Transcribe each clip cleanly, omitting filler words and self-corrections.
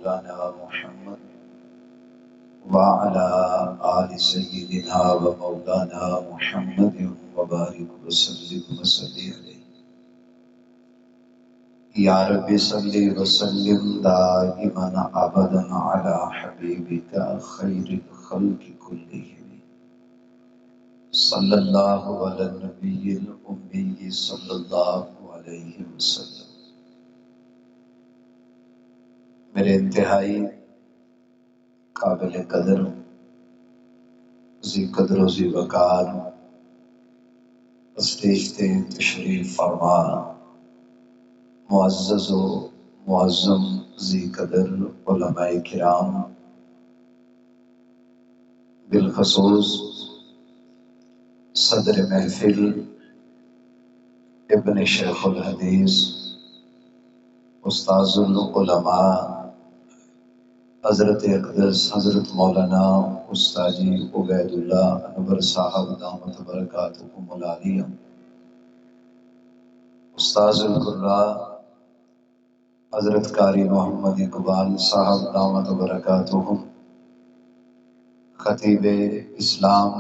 مولانا محمد وعلى آل سيدنا ومولانا محمد وبارك وسلم عليه یا رب صل وسلم دائما ابدا على حبيبك خير الخلق كلهم صلی اللہ علی النبی الامی صلی اللہ علیہ وسلم۔ میرے انتہائی قابل قدر ذی قدر و ذی وقار اسٹیج تے تشریف فرما معزز و معظم ذی قدر علماء کرام، بالخصوص صدر محفل ابن شیخ الحدیث استاذ العلماء حضرت اقدس حضرت مولانا استاذی عبید اللہ انور صاحب دامت برکاتہم العالیہ، استاذ القراء حضرت قاری محمد اقبال صاحب دامت برکاتہم، خطیب اسلام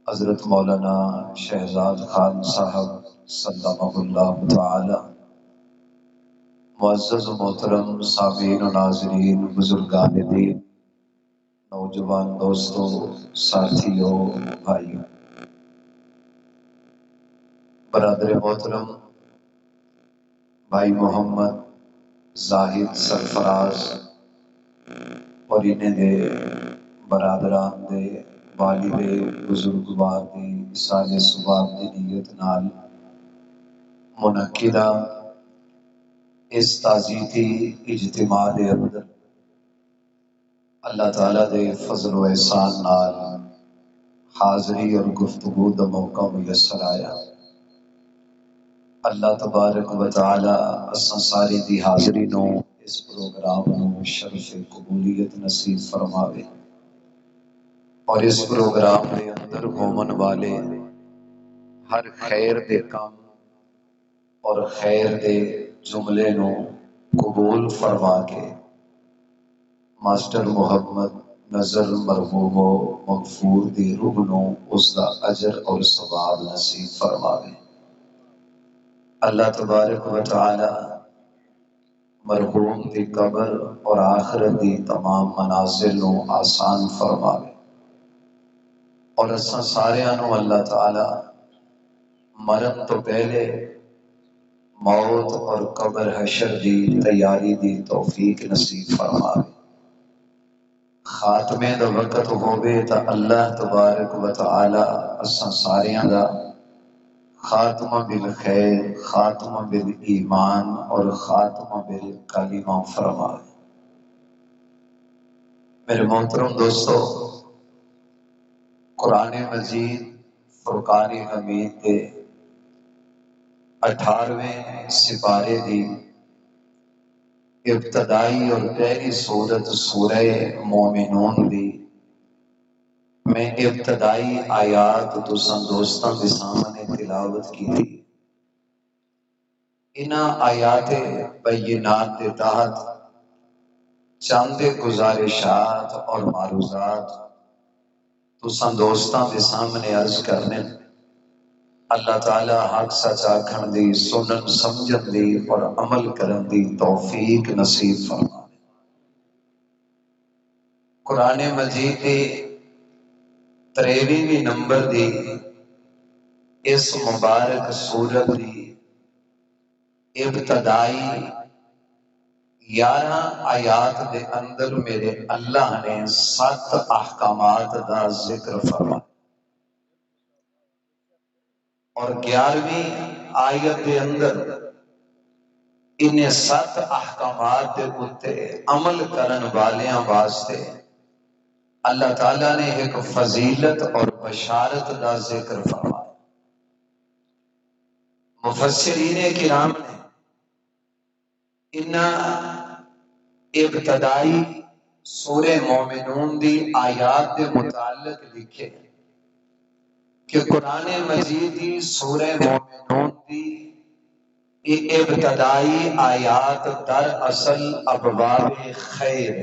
حضرت مولانا شہزاد خان صاحب سلمہ اللہ تعالی، معزز و محترم سامعین و ناظرین، بزرگان دین، نوجوان دوستوں، ساتھیوں، بھائیوں، برادر محترم بھائی محمد زاہد سرفراز اور انہیں دے برادران دے والد بزرگوار دی سال ثواب دی نیت نال منعقدہ اس تعزیتی اجتماع دے اندر اللہ تعالیٰ دے فضل و احسان نال حاضری اور گفتگو دا موقع میسر آیا۔ اللہ تبارک و تعالی اساں ساری دی حاضری نو اس پروگرام نو شرف قبولیت نصیب فرماوے اور اس پروگرام دے اندر ہومن والے ہر خیر دے کام اور خیر دے جملے نو قبول فرما کے ماسٹر محمد نظر مرحوم و مغفور دی روح نو اس دا اجر اور ثواب نصیب فرماوے۔ اللہ تبارک و تعالی مرحوم دی قبر اور آخرت دی تمام منازل نو آسان فرماوے اور اساں ساریاں نو اللہ تعالی مرن تو پہلے موت اور قبر حشر دی تیاری دی توفیق نصیب فرماوے۔ خاتمے دا وقت ہووے تا اللہ تبارک و تعالی اساں ساریاں دا خاتمہ بالخیر، خاتمہ بالایمان اور خاتمہ بالکلمہ فرمائے۔ میرے محترم دوستو، قرآن مجید فرقان حمید کے 18ویں سپارے دی ابتدائی اور پہلی سورت سورہ مومنون دی میں ابتدائی آیات تساں دوستاں دے سامنے تلاوت کی تھی۔ انہاں آیات بینات کے تحت چند گزارشات اور معروضات تساں دوستاں دے سامنے عرض کرنے، اللہ تعالی حق سچ آکھن دی، سنن سمجھن دی اور عمل کرن دی توفیق نصیب فرمائے۔ قرآن مجید دی 23ویں نمبر دی اس مبارک سورت دی ابتدائی 11 آیات دے اندر میرے اللہ نے 7 احکامات دا ذکر فرمایا اور 11ویں آیت دے اندر انہیں 7 احکامات دے اتے عمل کرن والیاں واسطے اللہ تعالیٰ نے ایک فضیلت اور بشارت دا ذکر فرمایا۔ مفسرین کرام نے انہاں ابتدائی سورہ مومنون دی آیات دے متعلق لکھے کہ قرآن مجید دی سورہ مومنون دی یہ ابتدائی آیات در اصل ابواب خیر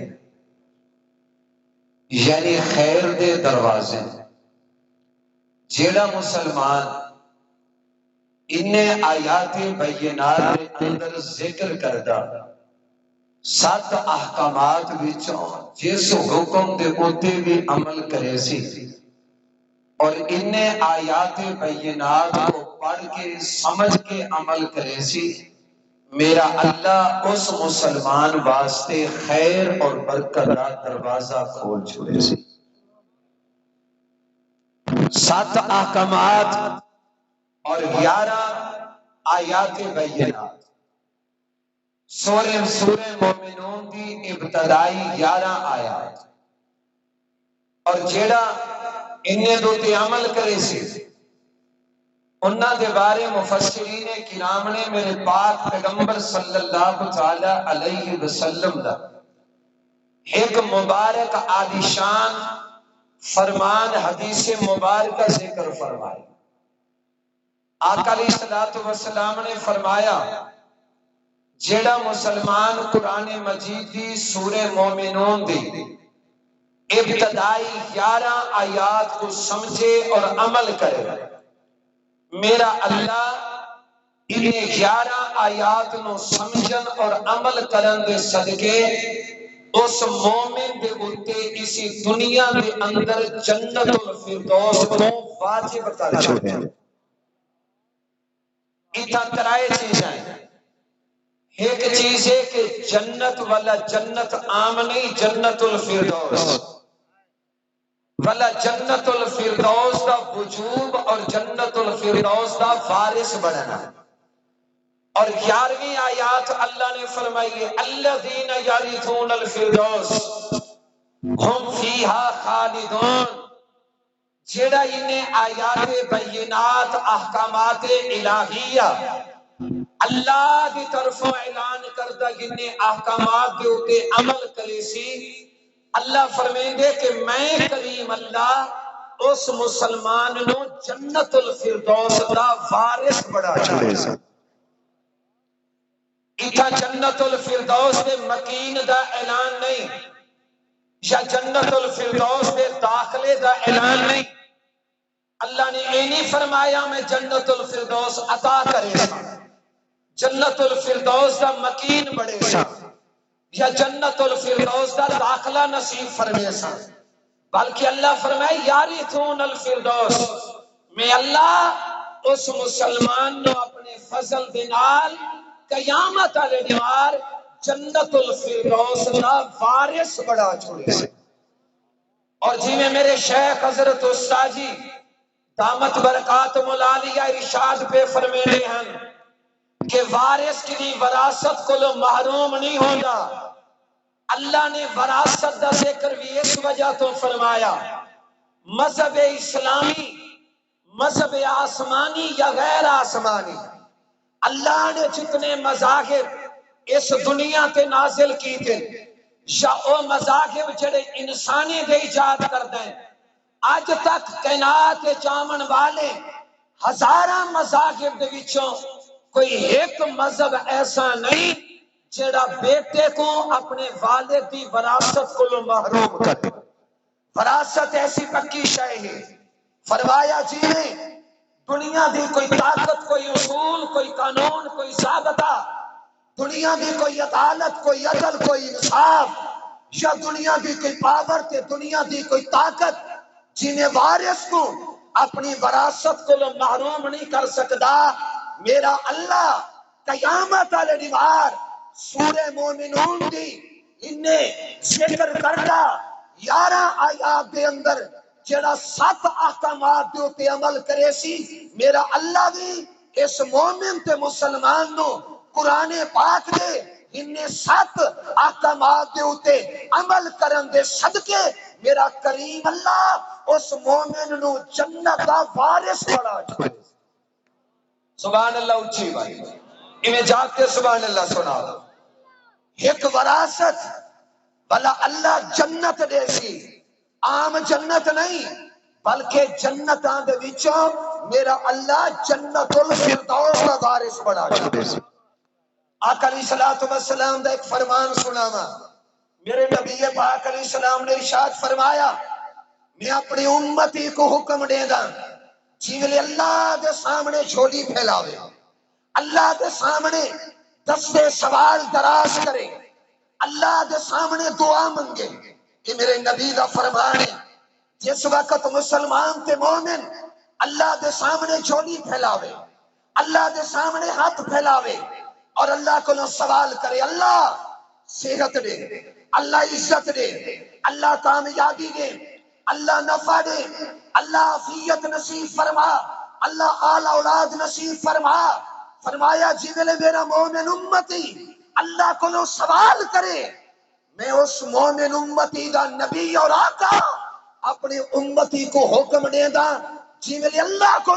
یعنی خیر دے دروازے جیڑا مسلمان انہیں آیات بینات دے اندر ذکر کردہ 7 احکامات وچوں جس حکم دے اوتے بھی عمل کرے سی اور انہیں آیات بینات کو پڑھ کے سمجھ کے عمل کرے سی میرا اللہ اس مسلمان واسطے خیر اور برکت کا دروازہ کھول چھوڑے سی 7 احکامات اور 11 آیات بینات سورہ مومنون دی ابتدائی 11 آیات اور جیڑا انہیں دو تے عمل کرے سی انہاں دے بارے مفسرین کرام نے میرے پاک پیغمبر صلی اللہ تعالی علیہ وسلم دا ایک مبارک عالیشان فرمان حدیث مبارکہ ذکر فرمائی آقا علیہ السلام نے فرمایا جیڑا مسلمان قرآن مجید دی سورہ مومنون دی ابتدائی 11 آیات کو سمجھے اور عمل کرے میرا اللہ انہیں 11 آیات نو سمجھن اور عمل کرن دے صدقے اس مومن دے اتے اسی دنیا دے اندر جنت الفردوس کو واجب کر چھوڑے اتنا ترائے چیزیں ایک چیز ہے کہ جنت والا جنت عام نہیں جنت الفردوس والا جنت الفردوس دا وجوب اور جنت الفردوس دا وارث بننا اور 11ویں آیات اللہ نے فرمائی ہے الذین یرثون الفردوس ہم فیہا خالدون جیڑا انہیں آیات بینات احکامات الہیہ اللہ دی طرفوں اعلان کردہ انہیں احکامات دے اوتے عمل کرے سی اللہ فرمائیں دے کہ میں کریم اللہ اس مسلمان نو جنت الفردوس دا وارث بڑا چھوڑے سا اتھا جنت الفردوس دے مکین دا اعلان نہیں یا جنت الفردوس دے داخلے دا اعلان نہیں اللہ نے یہ نہیں فرمایا میں جنت الفردوس عطا کرے سا جنت الفردوس دا مکین بڑے سا یا جنت الفردوس دا داخلہ نصیب فرمے سا بلکہ اللہ فرمائے یارثون الفردوس میں اللہ اس مسلمان نو اپنے فضل دنال قیامت علی دیوار جنت الفردوس دا وارث بڑا چھوڑے سے اور جی میں میرے شیخ حضرت استاد جی دامت برکات ملالیہ ارشاد پہ فرمینے ہیں کہ وارث کی وراثت کو لو محروم نہیں ہوگا اللہ نے وراثت دا ذکر بھی اس وجہ تو فرمایا مذہب اسلامی مذہب آسمانی یا غیر آسمانی اللہ نے جتنے مذاہب اس دنیا تے نازل کی تھے یا او مذاہب جڑے انسانی دے ایجاد کر دیں آج تک کائنات چامن والے ہزاراں مذاہب دے وچوں کوئی ایک مذہب ایسا نہیں جڑا بیٹے کو اپنے والد دی وراثت کو محروم کر وراثت ایسی پکی شے ہے فرمایا جی نے دنیا دی کوئی طاقت کوئی اصول کوئی قانون کوئی ضابطہ دنیا دی کوئی عدالت کوئی عدل کوئی انصاف یا دنیا دی کوئی پاور تے دنیا دی کوئی طاقت جنہیں وارث کو اپنی وراثت کو محروم نہیں کر سکتا میرا اللہ قیامت علی دیوار سورہ مومنون دی انہیں ذکر کردہ 11 آیات دے اندر جڑا 7 احکامات دے اوتے عمل کرے سی میرا اللہ بھی اس مومن تے مسلمان نو قرآن پاک دے انہیں 7 احکامات دے اوتے عمل کرن دے صدقے میرا کریم اللہ اس مومن نو جنت دا وارث بڑا چھوڑے سبحان اللہ اچھی بھائی انہیں جاگ کے سبحان اللہ سنا دو ایک وراثت بلا اللہ جنت دے سی عام جنت نہیں بلکہ جنتاں دے وچوں میرا اللہ جنت الفردوس دا وارث بڑا چھوڑے سی آقا علیہ الصلوۃ والسلام دا ایک فرمان سناواں. میرے نبی پاک علیہ السلام نے ارشاد فرمایا میں اپنی امتی کو حکم دے دا جی اللہ دے سامنے جھولی پھیلاوے، اللہ دے سامنے دستے سوال دراز کرے، اللہ دے سامنے دعا منگے. کہ میرے نبی دا فرمان ہے جس وقت مسلمان تے مومن اللہ دے سامنے جھولی پھیلاوے، اللہ دے سامنے ہاتھ پھیلاوے اور اللہ کو سوال کرے، اللہ صحت دے، اللہ عزت دے، اللہ کامیابی دے، اللہ نفع دے، اللہ عافیت نصیب فرما، اللہ آل اولاد نصیب فرما. فرمایا جی میرا مومن امتی اللہ کو سوال کرے میں اس مومن امتی دا نبی اور آقا اپنی امتی کو حکم دے دا جی میرے اللہ کو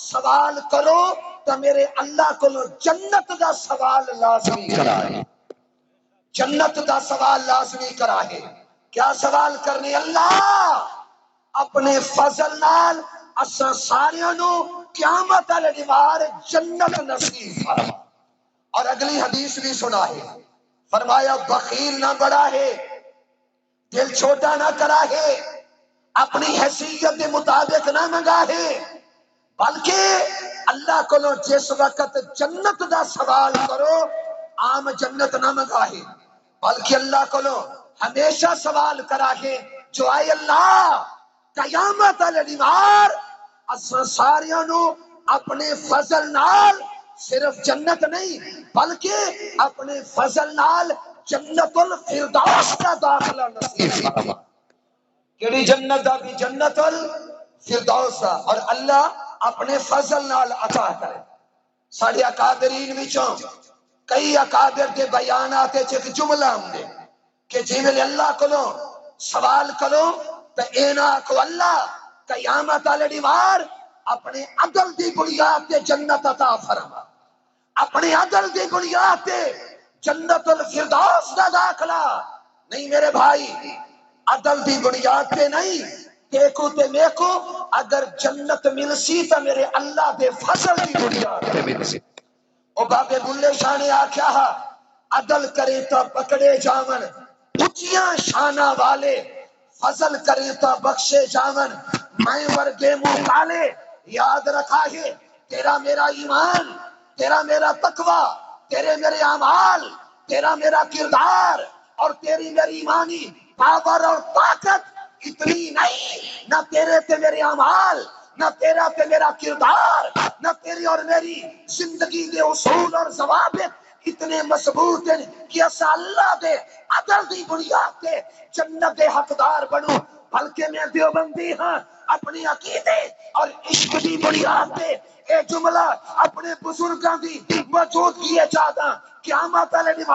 سوال کرو تو میرے اللہ کو جنت دا سوال لازمی کرائے، جنت دا سوال لازمی کرائے. کیا سوال کرنے؟ اللہ اپنے فضل نال اساں ساریاں نو قیامت والے دن جنت نصیب فرما. اور اگلی حدیث بھی سنا ہے، فرمایا بخیل نہ بڑا ہے، دل چھوٹا نہ کرا ہے، اپنی حیثیت کے مطابق نہ منگا ہے، بلکہ اللہ کو جس وقت جنت دا سوال کرو عام جنت نہ منگا ہے، بلکہ اللہ کو ہمیشہ سوال کرا ہے جو آئے اللہ قیامت والے دن اساں ساریاں نو اپنے فضل نال صرف جنت نہیں بلکہ اپنے فضل نال جنت الفردوس کا داخلہ نصیب فرما. کیڑی جنت دا بھی جنت الفردوس دا، اور اللہ اپنے فضل نال عطا کرے. ساڑھے اکادرین وچوں کئی اکادر کے بیانات ایک جملہ ہوں دے کہ جی میں اللہ کو سوال کرو تو اینا کو اللہ قیامت والے دن اپنے عدل دی بنیاد تے جنت عطا فرما، اپنے عدل دی بنیاد تے جنت الفردوس دا داخلہ. نہیں میرے بھائی، عدل دی بنیاد تے نہیں، دیکھو تے میکو اگر جنت مل سی تو میرے اللہ دے فضل دی بنیاد تے مل سی. او بابے بلے شاہ نے آکھیا عدل کرے تو پکڑے جاون اچیاں شانہ والے، فضل کرے تو بخشے جاون میں ورگے منہ کالے. یاد رکھا ہے تیرا میرا ایمان، تیرا میرا تقوی، تیرے میرے اعمال، تیرا میرا کردار اور تیری میری ایمانی پاور اور طاقت اتنی نہیں، نہ تیرے تے میرے اعمال، نہ تیرا تے میرا کردار، نہ تیری اور میری زندگی دے اصول اور ضوابط اتنے مضبوط ہیں کہ اسا اللہ دے عدل دی بنیاد تے جنت دے حقدار بنو. بلکہ میں دیوبندی ہاں، اپنی عقیدے اور عشق دی بنیاد تے اے جملہ اپنے بزرگاں دی موجودگی چاہتا قیامت والے دن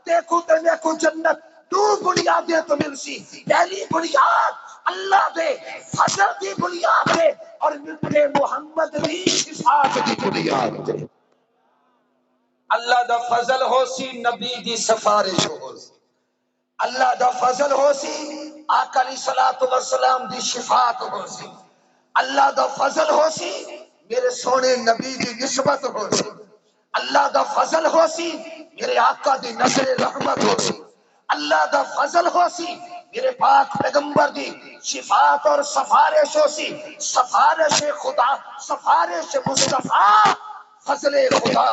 دیکھو تے دیکھو جنت دو بنیادیں تو مل سی. پہلی بنیاد اللہ دے فضل دی بنیاد تے اور ملتے محمد دی صفات دی بنیاد تے. اللہ دا فضل ہو سی، نبی دی سفارش ہو سی، اللہ دا فضل ہو سی، آقا علیہ الصلوۃ والسلام دی شفاعت ہو سی، اللہ دا فضل ہو سی، میرے سونے نبی دی نسبت ہو سی، اللہ دا فضل ہو سی، میرے آقا دی نظر رحمت ہو سی، اللہ دا فضل ہو سی، میرے پاک پیغمبر دی شفاعت اور سفارش ہو سی. سفارش خدا، سفارش مصطفیٰ، فضل خدا،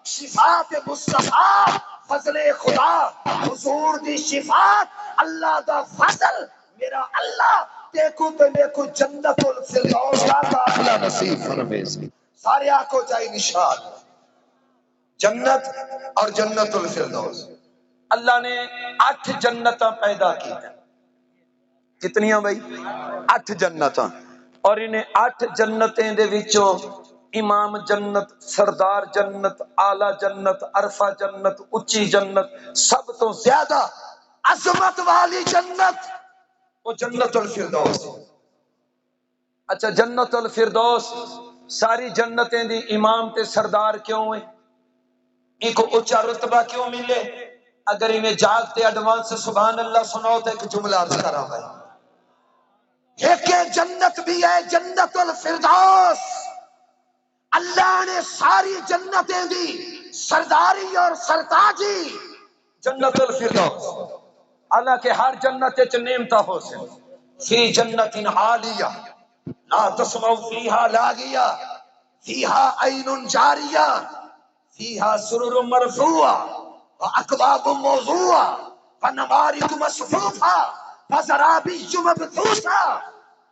شفاعت مصطفیٰ، فضل خدا، حضور دی شفاعت، اللہ دا فضل. میرا اللہ دیکھو تو دیکھو جنت الفردوس کا داخلہ نصیب فرمائے. سارے آنکھوں چاہیے نشان جنت اور جنت الفردوس. اللہ نے 8 جنتاں پیدا کی. کتنیاں بھائی؟ 8 جنتاں. اور انہیں 8 جنتیں دے وچوں امام جنت، سردار جنت، اعلی جنت، عرفہ جنت، اچھی جنت، سب تو زیادہ عظمت والی جنت وہ جنت الفردوس. اچھا جنت الفردوس ساری جنتیں دی امام تے سردار کیوں ہیں؟ ان کو اونچا رتبہ کیوں ملے؟ اگر انہیں جاگتے ایڈوانس سبحان اللہ سناؤ تو ایک جملہ عرض کرا ہے. ایک جنت بھی ہے جنت الفردوس. اللہ نے ساری جنتیں دی سرداری اور سرتاجی جنت الفردوس. حالانکہ ہر جنت چ نعمت ہو سے فی جنت عالیہ لا تسمع فیہا لاغیہ فیہا عین جاریہ فیہا سرر مرفوعہ واکواب موضوعہ فنمارق مصفوفہ فزرابی مبثوثہ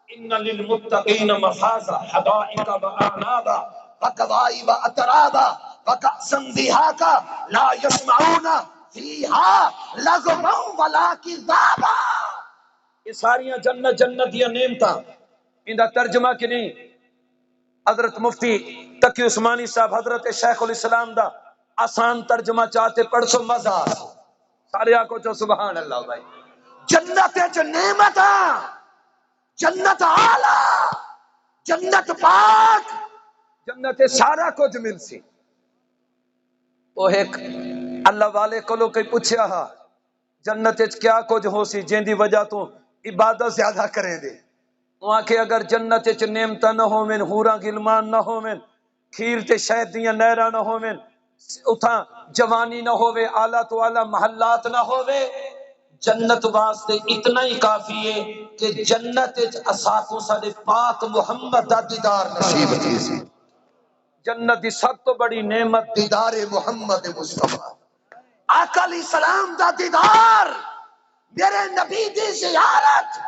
ان للمتقین مفازا حدائق واعنابا وکواعب اترابا وکأسا دہاقا لا یسمعون فیہا لغوا ولا کذابا. یہ ساریاں جنت دیا نعمتاں ان دا ترجمہ کہ نہیں حضرت مفتی تقی عثمانی صاحب حضرت شیخ الاسلام دا آسان ترجمہ چاہتے پڑھ سو مزہ سارے آکو چو سبحان اللہ بھائی. جنت جو نعمتاں جنت اعلی جنت پاک جنت سارا کچھ مل سی. وہ ایک اللہ والے کو لوگ پوچھیا ہا جنت کیا کچھ ہو سی جن دی وجہ تو عبادت زیادہ کریں دے. وہاں کہ اگر جنت نعمتاں نہ ہوویں حوراں غلمان نہ ہوویں کھیر تے شہد دیاں نہراں نہ ہوویں اتھاں جوانی نہ ہووے اعلیٰ تو اعلیٰ محلات نہ ہووے جنت واسطے اتنا ہی کافی ہے کہ جنت اساکو سارے پاک محمد دا دیدار نصیب تھی سی. جنت دی سب تو بڑی نعمت دیدار محمد مصطفیٰ آقا علیہ السلام دا دیدار میرے نبی دی زیارت.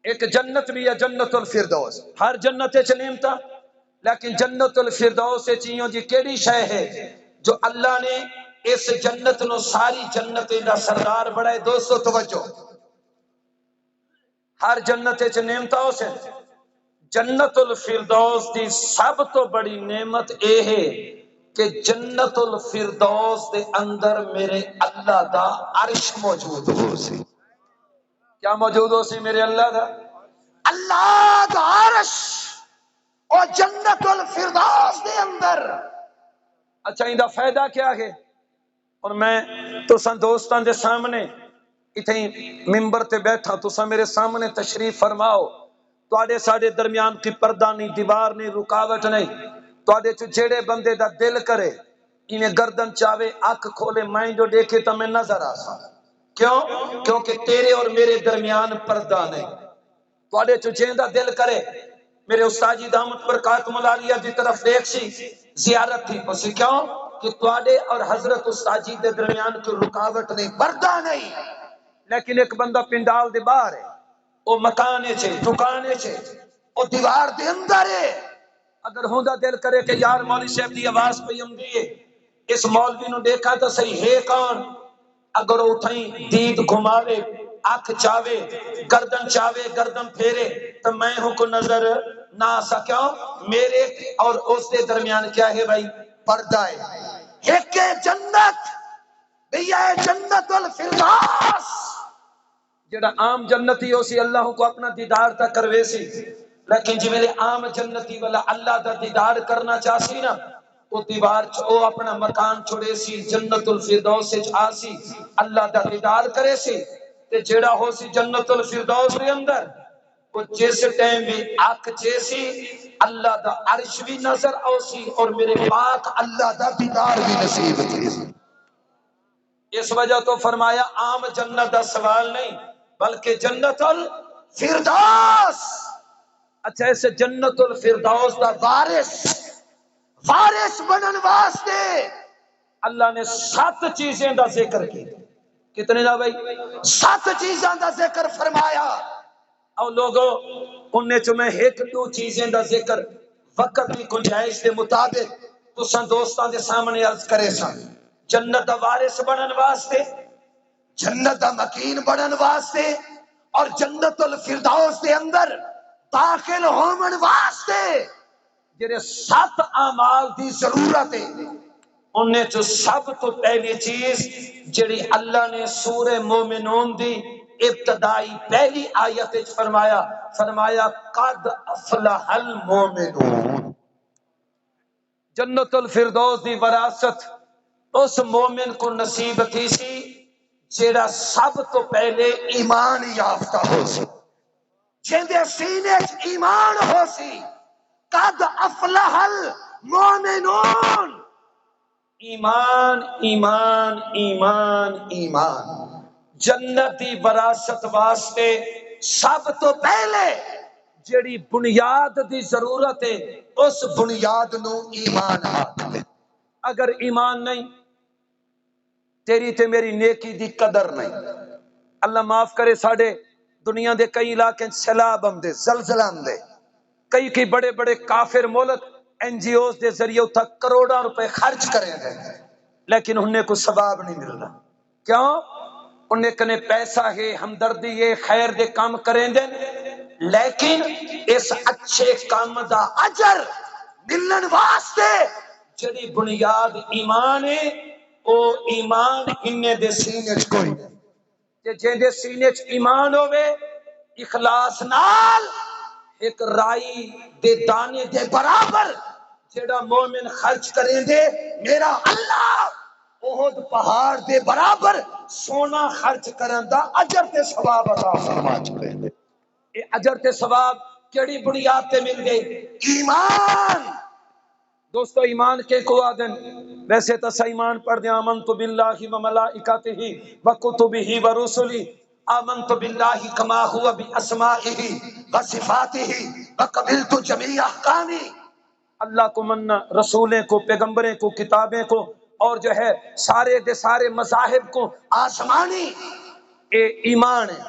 ایک جنت بھی ہے جنت الفردوس. ہر جنت چ نعمتاں لیکن جنت الفردوس چیوں جی کیڑی شے ہے جو اللہ نے اس جنت نو ساری جنت دا سردار بڑھائے. دوستو توجہ ہر جنت چ نعمتاں ہو سے جنت الفردوس دی سب تو بڑی نعمت اے ہے کہ جنت الفردوس دے اندر میرے اللہ دا عرش موجود ہو سی. کیا موجود ہو سی میرے اللہ دا اللہ دا عرش اور جنت الفردوس دے اندر. اچھا ان دا فائدہ کیا ہے اور میں تساں دوستاں دے سامنے اتھیں ممبر تے بیٹھا تساں میرے سامنے تشریف فرماؤ تواڈے ساڈے درمیان کی پردہ نہیں دیوار نہیں رکاوٹ نہیں. تواڈے چ جڑے بندے دا دل کرے انہیں گردن چاہے اکھ کھولے میں جو دیکھے تو میں نظر آسا. کیوں کیونکہ تیرے اور میرے درمیان پردہ نہیں. تواڈے چ جیندا دل کرے میرے استاد جی دامت برکات ملالیہ دی طرف دیکھ سی زیارت تھی پسی. کیوں کہ تواڈے اور حضرت استاد جی دے درمیان کوئی رکاوٹ نہیں پردہ نہیں. لیکن ایک بندہ پنڈال دے باہر ہے او مکانے چھے دکانے چھے او دیوار دے اندر ہے. اگر ہوندا دل کرے کہ یار مولوی صاحب دی آواز پہ ہوندی ہے اس مولوی نو دیکھا تو صحیح ہے کون. اگر اٹھائیں دید گھماوے آنکھ چاوے گردن چاوے گردن پھیرے تو میں ہوں کو نظر نہ سکوں. میرے اور اس کے درمیان کیا ہے بھائی پردہ ہے. ایک جنت بھیا جنت الفردوس جڑا عام جنتی ہو سی اللہ کو اپنا دیدار تا کروے سی. لیکن جی میرے عام جنتی والا اللہ دا دیدار کرنا چاہسی نا وہ دیوار او اپنا مکان چھوڑے سی جنت الفردوس سے آسی اللہ دا دیدار کرے سی. تے جڑا ہو سی جنت الفردوس دے اندر وہ جس ٹائم بھی آنکھ چیسی اللہ دا عرش بھی نظر آو سی اور میرے پاک اللہ دا دیدار بھی نصیب تھی. اس وجہ تو فرمایا عام جنت دا سوال نہیں بلکہ جنت الفردوس. اچھا ایسے جنت الفردوس دا وارث بنن واسطے اللہ نے 7 چیزیں دا ذکر کی. کتنے دا بھائی 7 چیزاں دا ذکر فرمایا. اور لوگوں انہیں چو میں 1-2 چیزیں دا ذکر وقت کی گنجائش کے مطابق تساں دوستاں دے سامنے عرض کرے سا. جنت دا وارث بنن واسطے جنت دا مکین بنن واسطے اور جنت الفردوس دے اندر داخل ہومن واسطے جڑے 7 اعمال دی ضرورت ہے انہیں جو سب تو پہلی چیز جڑی اللہ نے سورہ مومنون دی ابتدائی پہلی آیت فرمایا قد افلح المومنون. جنت الفردوس دی وراثت اس مومن کو نصیب تھی سی جیڑا سب تو پہلے ایمان یافتہ ہو سی جن دے سینے ایمان ہو سی. قد افلح المومنون ایمان ایمان ایمان ایمان جنت دی وراثت واسطے سب تو پہلے جڑی بنیاد دی ضرورت ہے اس بنیاد نو ایمان آکھدے۔ اگر ایمان نہیں تیری تے میری نیکی دی قدر نہیں۔ اللہ معاف کرے ساڑے دنیا دے کئی علاقے سیلاب آندے زلزلہ آندے کئی بڑے بڑے کافر ملک این جی اوز دے ذریعے اتھا کروڑاں روپے خرچ کریں دے لیکن انہیں کو ثواب نہیں ملنا۔ کیوں؟ انہیں کنے پیسہ ہے ہمدردی ہے خیر دے کام کریں دے لیکن اس اچھے کام دا اجر ملن واسطے جڑی بنیاد ایمان ہے او ایمان انہیں دے سینے چ کوئی تے جے دے سینے چ ایمان ہوئے اخلاص نال ایک رائی دے دانے دے برابر جڑا مومن خرچ کریں دے میرا اللہ احد پہاڑ دے برابر سونا خرچ کرن دا اجر تے ثواب عطا فرما چکے ہیں۔ اے اجر تے ثواب کیڑی بنیاد تے مل گئے؟ ایمان۔ دوستو ایمان کے کو آدن ویسے تو ایمان پڑھ دیں آمنت باللہ و ملائکتہ و کتبہ و رسلہ آمنت باللہ کما ہوا باسمائہ و صفاتہ و قبلت جمیع احکامہ۔ اللہ کو مننا، رسولیں کو، پیغمبریں کو، کتابیں کو اور جو ہے سارے دے سارے مذاہب کو آسمانی اے ایمان ہے۔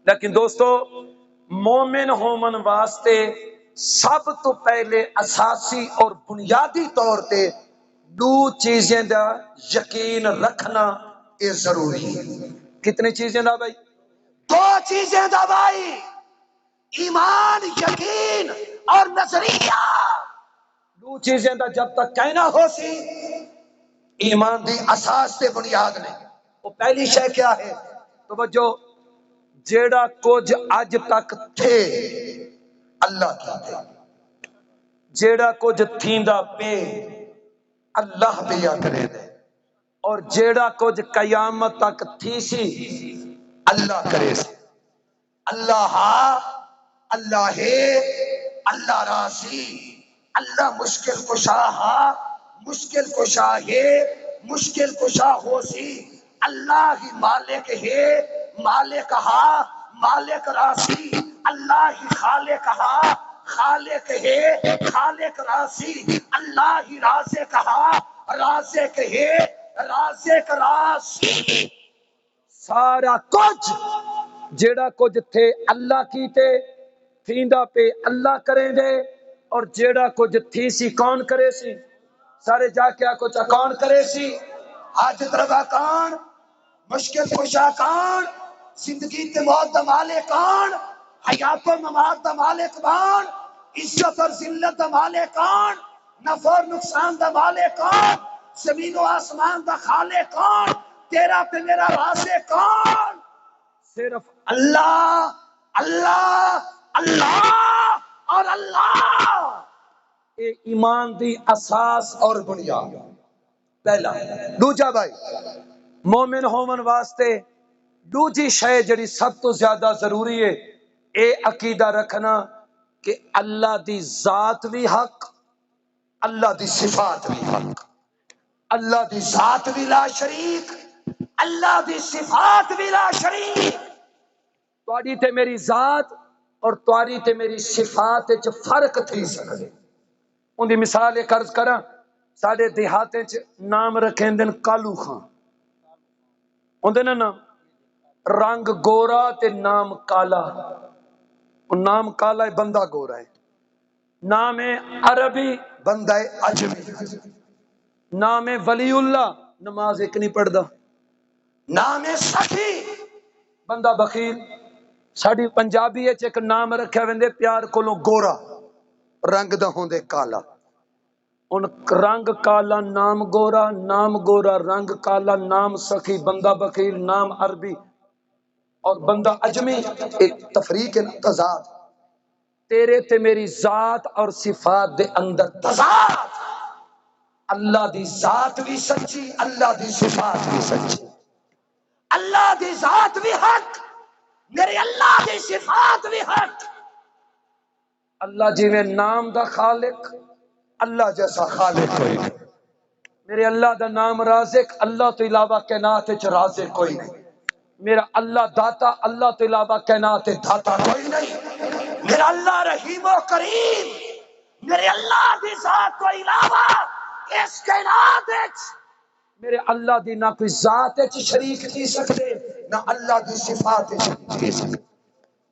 لیکن دوستو مومن ہومن واسطے سب تو پہلے اساسی اور بنیادی طور تے دو چیزیں دا یقین رکھنا اے ضروری ہے۔ کتنی چیزیں دا بھائی؟ دو چیزیں دا بھائی، ایمان یقین اور نظریہ۔ دو چیزیں دا جب تک کہنا ہو سی ایمان دی اساس تے بنیاد نہیں۔ وہ پہلی شے کیا ہے؟ توجہ، جیڑا کچھ اج تک تھے اللہ کی تھے، جیڑا کچھ تھیندا پے اللہ دیا کرے دے، اور جیڑا کچھ قیامت تک تھی سی اللہ کرے سی۔ اللہ ہاں، اللہ ہے، اللہ راسی، اللہ مشکل کشا ہاں، مشکل کشا ہے، مشکل کشا ہو سی، اللہ ہی مالک ہے، مالک ہاں، مالک راسی، اللہ ہی خالق ہاں، خالق ہے، خالق راسی، اللہ ہی رازق ہاں، رازق ہے، رازق راسی۔ سارا کچھ جیڑا کچھ تھے اللہ کی تے تھیندا پہ اللہ کریں دے، اور جیڑا کچھ تھی سی کون کرے سی؟ سارے جا کیا کچھ کون کرے سی؟ حاجت روا کون؟ مشکل کشا کون؟ زندگی تے موت دا مالک کون؟ حیات و ممات دا مالک کون؟ عزت اور ذلت دا مالک کون؟ نفع اور نقصان دا مالک کون؟ زمین و آسمان دا خالق کون؟ تیرا تے میرا رازق کون؟ صرف اللہ، اللہ، اللہ اور اللہ۔ اے ایمان دی اساس اور بنیاد پہلا۔ دوجا بھائی مومن ہومن واسطے دوجی شے جڑی سب تو زیادہ ضروری ہے اے عقیدہ رکھنا کہ اللہ دی ذات بھی حق، اللہ دی صفات بھی حق، اللہ دی ذات بھی لا شریک، اللہ دی صفات بھی لا شریک۔ تواڈی تے میری ذات اور تواڈی تے میری صفات وچ فرق تھی سکدے۔ ان دی مثال ایک عرض کراں، ساڈے دیہاتیں چ نام رکھیں دن کالو خان، ہوندے نا نام، رنگ گورا تے نام کالا، نام کالا ہے بندہ گورا ہے، نام عربی بندہ عجمی، نام ولی اللہ نماز ایک نہیں پڑھدا، نام سخی بندہ بخیل۔ ساڈی پنجابی وچ ایک نام رکھیا ویندے پیار کولوں گورا، رنگ دا ہوندے کالا، ان رنگ کالا نام گورا رنگ کالا نام سخی بندہ بخیل نام عربی اور بندہ اجمی، ایک تفریق تضاد۔ تیرے تے میری ذات اور صفات دے اندر تضاد، اللہ دی ذات بھی سچی، اللہ دی صفات بھی سچی، اللہ دی ذات بھی حق، میرے اللہ دی صفات بھی حق۔ اللہ جی میں نام دا خالق، اللہ جیسا خالق کوئی نہیں۔ میرے اللہ دا نام رازق، اللہ تو علاوہ کائنات وچ رازق کوئی نہیں۔ میرا اللہ داتا، اللہ تو علاوہ کائنات داتا کوئی نہیں۔ میرا اللہ رحیم و کریم، میرے اللہ دی ذات تو علاوہ اس کائنات وچ میرے اللہ دی نہ کوئی ذات وچ شریک تھی سکتے، نہ اللہ دی صفات وچ شریک تھی سکتے۔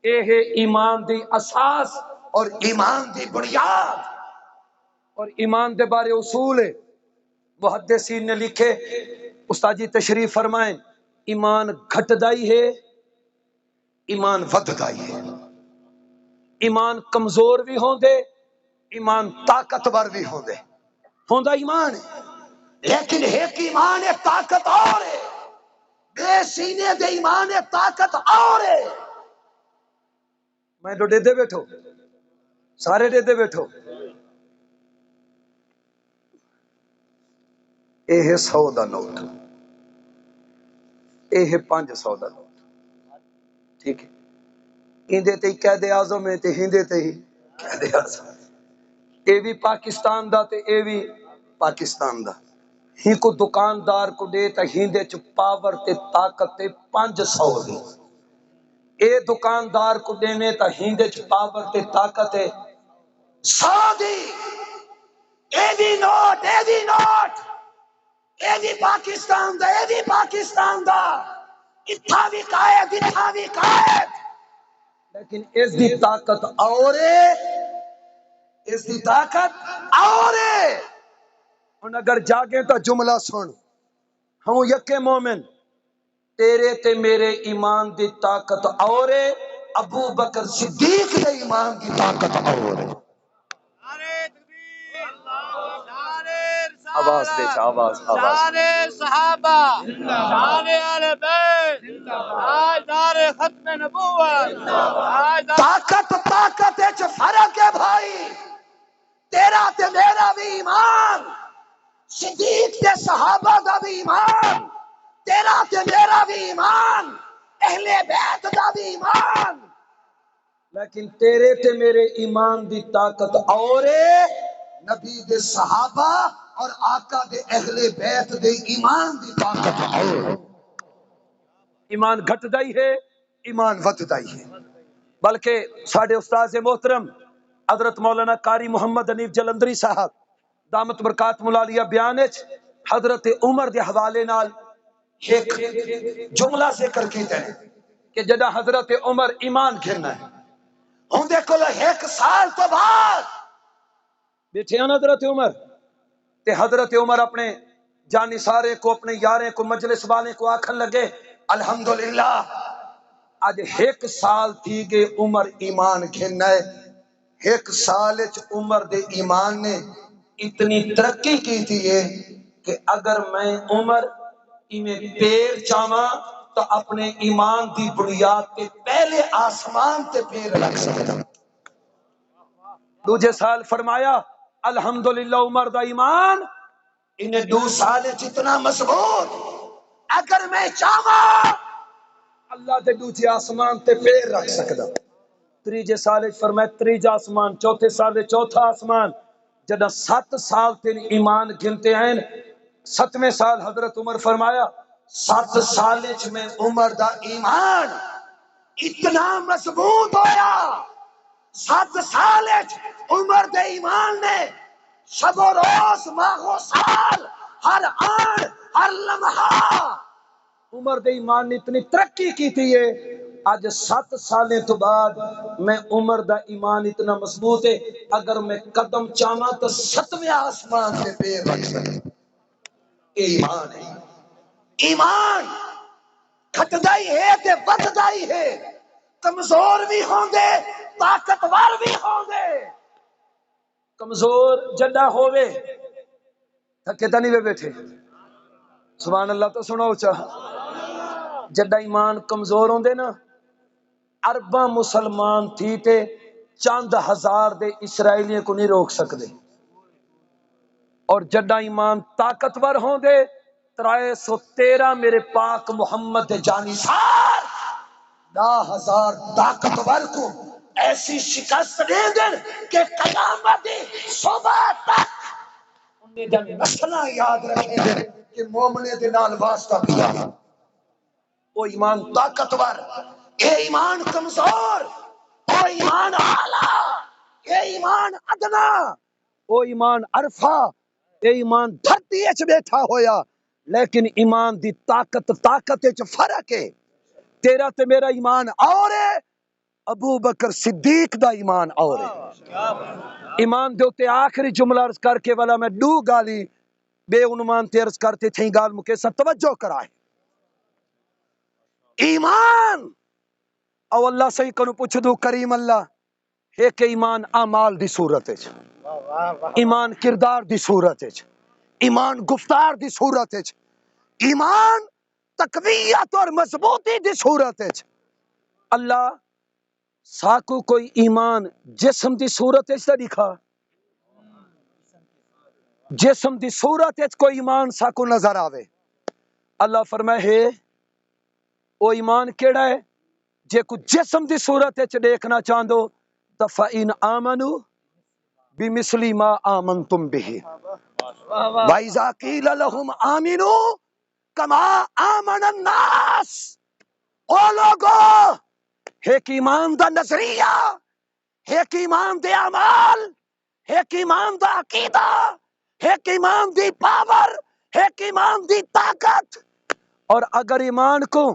اے ہے ایمان دی اساس اور ایمان دی بنیاد اور ایمان دے بارے اصول ہے۔ محدثین نے لکھے، استاد جی تشریف فرمائیں، ایمان گھٹدائی ہے، ایمان وددائی ہے۔ ایمان کمزور بھی ہوں دے، ایمان طاقتور بھی ہوں دے، ہوندا ایمان ہے، لیکن ایک ایمان ہے طاقت اور ہے، بے سینے دے ایمان ہے طاقت اور ہے۔ میں تو ڈے بیٹھو، سارے ڈے بیٹھو، اے ہے 100 دا نوٹ، اے ہے 500 دا نوٹ، ٹھیک ہے؟ ہندے تے قائد اعظم ہے تے ہندے تے ہی قائد اعظم، اے بھی پاکستان دا تے اے بھی پاکستان دا۔ ہی کو دکاندار کو دے تے ہندے چ پاور تے طاقت تے 500 دی، اے دکاندار کو دینے تے ہندے چ پاور تے طاقت ہے 100 دی۔ اے بھی نوٹ، اے بھی نوٹ، اے بھی پاکستان دا، اے بھی پاکستان دا، اتھا بھی قائد، اتھا بھی قائد، لیکن اس دی طاقت اور ہے، اس دی طاقت اور ہے۔ ان اگر جاگیں تو جملہ سن، ہوں یکے مومن، تیرے تے میرے ایمان دی طاقت اور ہے، ابو بکر صدیق دے ایمان دی طاقت اور ہے۔ آواز دے چا، آواز شان صحابہ، شان اہل بیت، تاجدار ختم نبوت، طاقت وچ فرق ہے بھائی، تیرا تے میرا بھی ایمان، صدیق تے صحابہ دا بھی ایمان، تیرا تے میرا بھی ایمان، اہل بیت دا بھی ایمان، لیکن تیرے تے میرے ایمان دی طاقت اور ہے، نبی دے صحابہ اور آقا دے اہل بیت دے ایمان دی طاقت اور ہے۔ ایمان گھٹدائی ہے، ایمان وددائی ہے۔ بلکہ ساڈے استاد محترم حضرت مولانا قاری محمد حنیف جلندری صاحب دامت برکات ملالیہ بیان وچ حضرت عمر دے حوالے نال ایک جملہ ذکر کیتا ہے کہ جدا حضرت عمر ایمان گھرنا ہے، ہوں دے کول 1 سال تو بعد بیٹھے ہیں حضرت عمر تے حضرت عمر اپنے جانی سارے کو، اپنے یارے کو، مجلس والے کو آکھن لگے الحمدللہ آج 1 سال تھی گئے عمر ایمان گھننا ہے، 1 سال وچ عمر دے ایمان نے اتنی ترقی کی تھی ہے کہ اگر میں عمر میں پیر چاہواں تو اپنے ایمان دی بنیاد تے پہلے آسمان تے پیر رکھ سکتا۔ دوجے سال فرمایا الحمدللہ عمر دا ایمان انہیں 2 سال جتنا مضبوط، اگر میں چاہواں اللہ دے دوجے آسمان تے پیر رکھ سکتا۔ تریجے سال فرمایا تریجا آسمان، چوتھے سال چوتھا آسمان، جدہ 7 سال تین ایمان گنتے ہیں، 7ویں سال حضرت عمر فرمایا 7 سال میں عمر دا ایمان اتنا مضبوط ہویا، 7 سال عمر دے ایمان نے شب و روز ماہ و سال ہر آن ہر لمحہ عمر دے ایمان نے اتنی ترقی کی تھی ہے۔ آج 7 سالیں تو بعد میں عمر دا ایمان اتنا مضبوط ہے، اگر میں قدم چاہواں تو 7ویں آسمان سے پیر رکھ سکتا۔ ایمان ہے، ایمان گھٹدائی ہے تے وددائی ہے، کمزور بھی ہوں گے طاقتور بھی ہوں گے۔ کمزور جڈا ہوئے تھکے تا نہیں وے بیٹھے، سبحان اللہ تو سنو چاہ، جڈا ایمان کمزور ہوں دے نا، ارباں مسلمان تھی تے چند ہزار دے اسرائیلیوں کو نہیں روک سکتے، اور جڈا ایمان طاقتور ہوں دے 313 میرے پاک محمد جانی سار 10,000 طاقتور کو ایسی شکست دے دیں کہ قیامت صبح تک نسلاں یاد رکھے کہ مومنے دے نال واسطہ کیا وہ ایمان طاقتور، اے ایمان کمزور، او ایمان اعلی، اے ایمان ادنا، او ایمان عرفہ، اے ایمان دھرتی اچ بیٹھا ہویا، لیکن ایمان دی طاقت اچ فرق ہے۔ تیرا تے میرا ایمان اور ہے، ابو بکر صدیق دا ایمان اور ہے۔ ایمان دے تے آخری جملہ عرض کر کے والا میں دو گالی بے عنوان تے عرض کرتے تھیں گال مکے سا توجہ کرائے۔ ایمان او اللہ سے کنو پوچھ دو کریم اللہ ہے کہ ایمان اعمال دی صورت ہے، ایمان کردار دی صورت ہے، ایمان گفتار دی صورت ہے، ایمان تقویت اور مضبوطی دی صورت ہے۔ اللہ ساکو کوئی ایمان جسم دی صورت ہے تا دکھا، جسم دی صورت ہے کوئی ایمان ساکو نظر آوے۔ اللہ فرمائے ہے او ایمان کیڑا ہے جے کو جسم دی صورت ہے دیکھنا چاندو فَإِنْ آمَنُوا بِمِثْلِ مَا آمَنْتُمْ بِهِ وَإِذَا قِيلَ لَهُمْ آمِنُوا كَمَا آمَنَ النَّاسِ۔ او لوگو ایک ایمان دا نظریہ، ایک ایمان دے اعمال، ایک ایمان دا عقیدہ، ایک ایمان دی پاور، ایک ایمان دی طاقت، اور اگر ایمان کو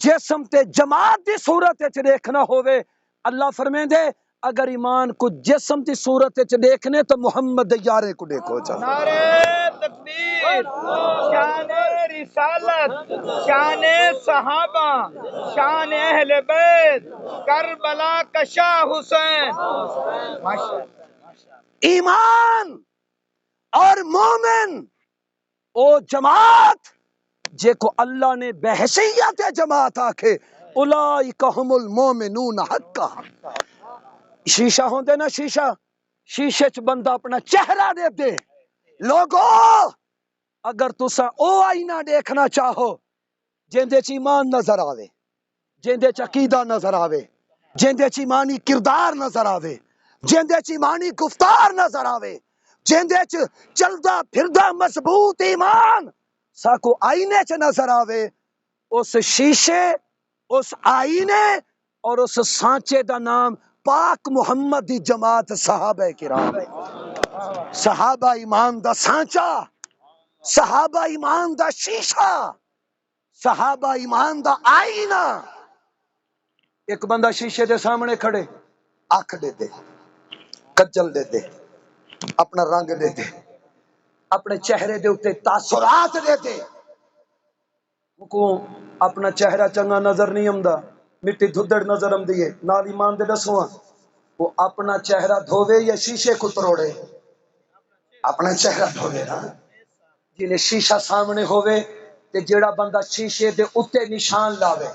جسم تے جماعت دی صورت وچ دیکھنا ہوئے، اللہ فرمائیں دے اگر ایمان کو جسم دی صورت وچ دیکھنے تو محمد یارے کو دیکھو چاہو۔ نعرہ تکبیر، شان رسالت، شان صحابہ، شان اہل بیت، کربلا کا شاہ حسین۔ ایمان اور مومن او جماعت جے کو اللہ نے بحثیت جماعت آکھے اولئک هم المومنون حقا۔ شیشہ ہوندے نا شیشہ، شیشے چ بندہ اپنا چہرہ دے دے، لوگو اگر تسا او آئینہ دیکھنا چاہو جیندے چ ایمان نظر آوے، جیندے چ عقیدہ نظر آوے، جیندے چ ایمانی کردار نظر آوے، جیندے چ ایمانی گفتار نظر آوے، جیندے چ چلدا پھردا مضبوط ایمان ساکو آئینے چ نظر آوے، اس شیشے، اس آئینے اور اس سانچے دا نام پاک محمد دی جماعت صحابہ کرام۔ صحابہ ایمان دا سانچا، صحابہ ایمان دا شیشہ، صحابہ ایمان دا آئینہ۔ ایک بندہ شیشے دے سامنے کھڑے، آنکھ دے دے، کجل دے دے، اپنا رنگ دے دے، اپنے چہرے دے اتے تاثرات دے دے، کو اپنا چہرہ چنگا نظر نہیں آمدا، مٹی دھدڑ نظر آمدی ہے، نال ایمان دے دسواں وہ اپنا چہرہ دھوے یا شیشے کو تروڑے؟ اپنا چہرہ دھوے نا، جنہیں شیشہ سامنے ہوئے تے جیڑا بندہ شیشے دے اتے نشان لاوے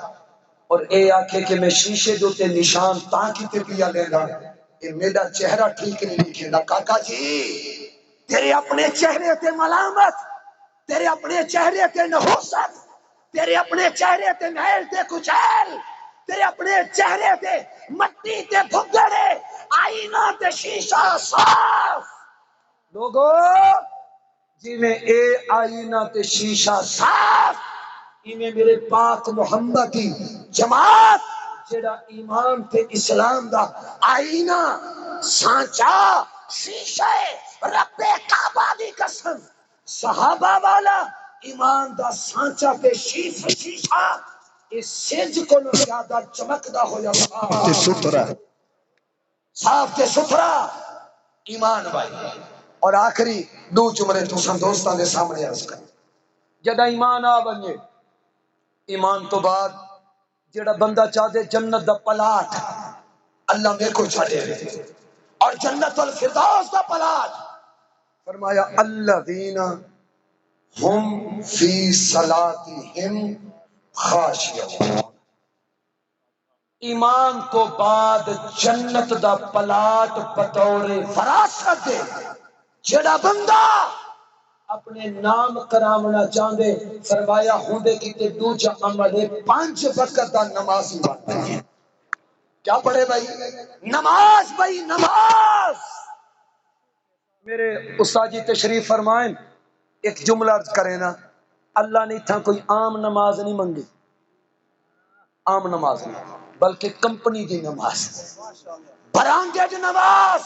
اور اے آکھے کہ میں شیشے دے اتے نشان تاں کیتے پیا لینا، اے میرا چہرہ ٹھیک نہیں لکھے نا۔ کاکا جی تیرے اپنے چہرے تے ملامت، تیرے اپنے چہرے تے نحوست، تیرے اپنے چہرے تے میل تے کچیل، تیرے اپنے چہرے تے مٹی تے بھگڑے، آئینہ تے شیشہ صاف۔ لوگو جی میں اے آئینہ تے شیشہ صاف، انہیں میرے پاک محمد کی جماعت جڑا ایمان تے اسلام دا آئینہ سانچا شیشہ رب کعبہ دی قسم، صحابہ والا ایمان دا سانچا تے شیشہ اس سج کو زیادہ چمکدا ہو یا صاف تے ستھرا ایمان بھائی۔ اور آخری دو جملے تو دوستاں دے سامنے عرض کر، جدا ایمان آ بنجے ایمان تو بعد جڑا بندہ چاہے جنت دا پلاٹ اللہ میرے کو چھڑے اور جنت الفردوس دا پلاٹ، فرمایا الذین ہم فی صلاتہم خاشعون۔ ایمان تو بعد جنت دا پلاٹ بطور فراست دے جڑا بندہ اپنے نام کرامنا چاہندے، فرمایا ہوندے کیتے دوجا عمل ہے 5 وقت دا نمازی بنتا ہے۔ کیا پڑھے بھائی؟ نماز بھائی نماز، میرے استاد جی تشریف فرمائیں، ایک جملہ عرض کریں نا، اللہ نے تھا کوئی عام نماز نہیں منگی، عام نماز نہیں بلکہ کمپنی دی نماز، برانڈیڈ نماز۔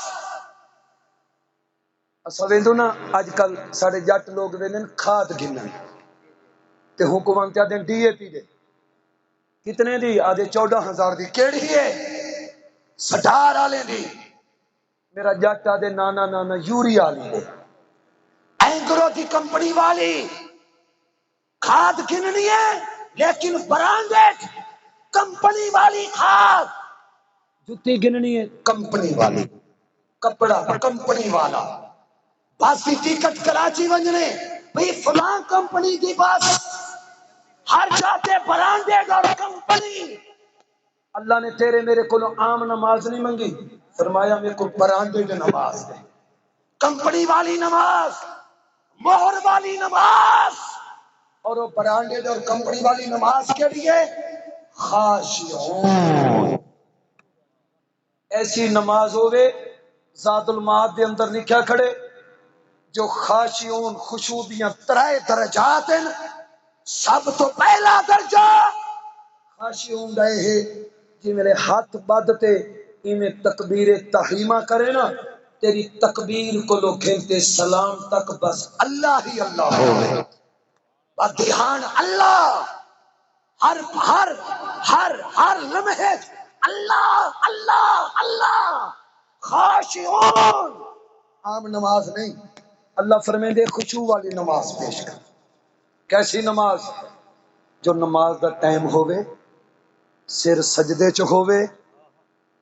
اسا ویندو نا اج کل سارے جٹ لوگ ویندن کھاد گھنن تے حکومت تے دین ڈی اے پی دے کتنے دی آدھے 14,000 دی کیڑی ہے سٹار والے دی، میرا جٹ آدھے نانا نانا یوریا والی دے، اینگرو دی کمپنی والی کھاد گھننی ہے لیکن برانڈیڈ کمپنی والی کھاد، جتی گھننی ہے کمپنی والی، کپڑا کمپنی والا، باسی ٹکٹ کراچی ونجنے بھئی فلاں کمپنی دی بس، ہر جاتے برانڈیڈ اور کمپنی۔ اللہ نے تیرے میرے کو عام نماز نہیں منگی، فرمایا میرے کو برانڈیڈ نماز دے، کمپنی والی نماز، مہر والی نماز۔ اور وہ برانڈیڈ اور کمپنی والی نماز کے لیے خاشعون، ایسی نماز ہوئے ذات المعاد دے اندر لکھا کھڑے جو خاشعون خشوع دیاں ترائے درجات ہیں، سب تو پہلا درجہ خاشعون رہے ہے جی میرے ہاتھ بدتے میں تکبیر تحریمہ کرے نا، تیری تکبیر کو لوگ کھیلتے سلام تک بس اللہ ہی اللہ ہوئے، دھیان اللہ، ہر ہر ہر ہر لمحے اللہ اللہ اللہ، خاشعون، عام نماز نہیں۔ اللہ فرمائے دے خشوع والی نماز پیش کر، کیسی نماز؟ جو نماز دا ٹائم ہوئے سر سجدے چ ہوئے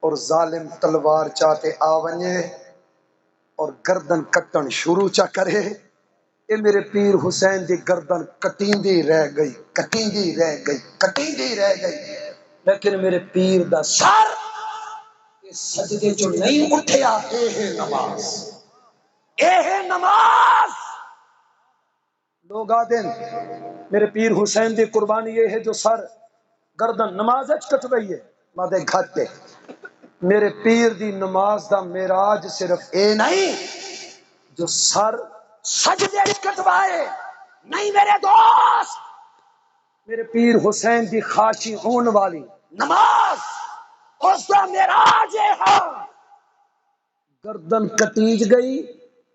اور ظالم تلوار چاہتے آونجے اور گردن کٹن شروع چا کرے، اے میرے پیر حسین دی گردن کٹیندی رہ گئی، کٹیندی رہ گئی، کٹیندی رہ گئی، لیکن میرے پیر دا سر اس سجدے چ نہیں اٹھیا۔ اے ہے نماز، اے ہے نماز۔ لوگ آدن میرے پیر حسین دی قربانی یہ ہے جو سر گردن نماز اچ کٹ رہی ہے مادے گھٹے، میرے پیر دی نماز دا معراج صرف اے نہیں جو سر سجدے کٹوائے، نہیں میرے دوست، میرے پیر حسین دی خاشعون والی نماز اس دا معراج ہے، گردن کٹیج گئی،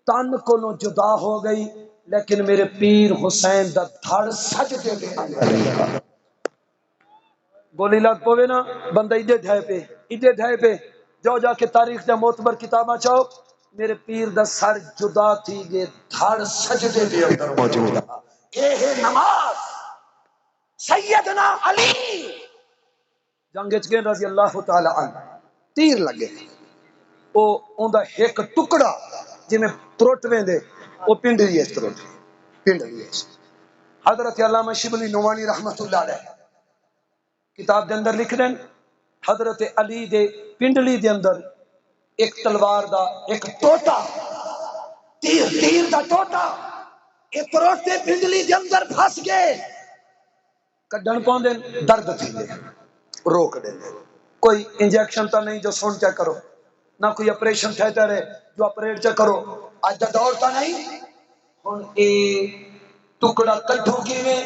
تن کو جدا ہو گئی، لیکن میرے پیر حسین دا دھڑ سجدے دے اندر رہا۔ گولی لگ پوے نا بندہ ایڈے ڈھائے پہ، ایڈے ڈھائے پہ، جو جا کے تاریخ دا معتبر کتاباں چاہو، میرے پیر دا سر جدا تھی گے، دھڑ سجدے دے اندر موجود ہے۔ یہ ہے نماز۔ سیدنا علی جنگ وچ گئے رضی اللہ تعالی عنہ، تیر لگے، او اوندا ایک ٹکڑا جی میں ترٹ ویندے او پنڈ دی اس ترٹ پنڈ دی اس۔ حضرت علامہ شبلی نعمانی رحمت اللہ علیہ کتاب دے اندر لکھ دیں، حضرت علی دے پنڈلی دے اندر ایک تلوار دا ایک ٹوٹا، تیر دا ٹوٹا ایک روٹے پنڈلی دے اندر پھنس گئے، کڈن پاؤں دے درد تھی دے روک دے، کوئی انجیکشن تا نہیں جو سن چا کرو، نہ کوئی اپریشن تھیٹر ہے جو اپریٹ چا کرو، آج دا دور تا نہیں، ہن اے ٹکڑا کٹھو کی میں،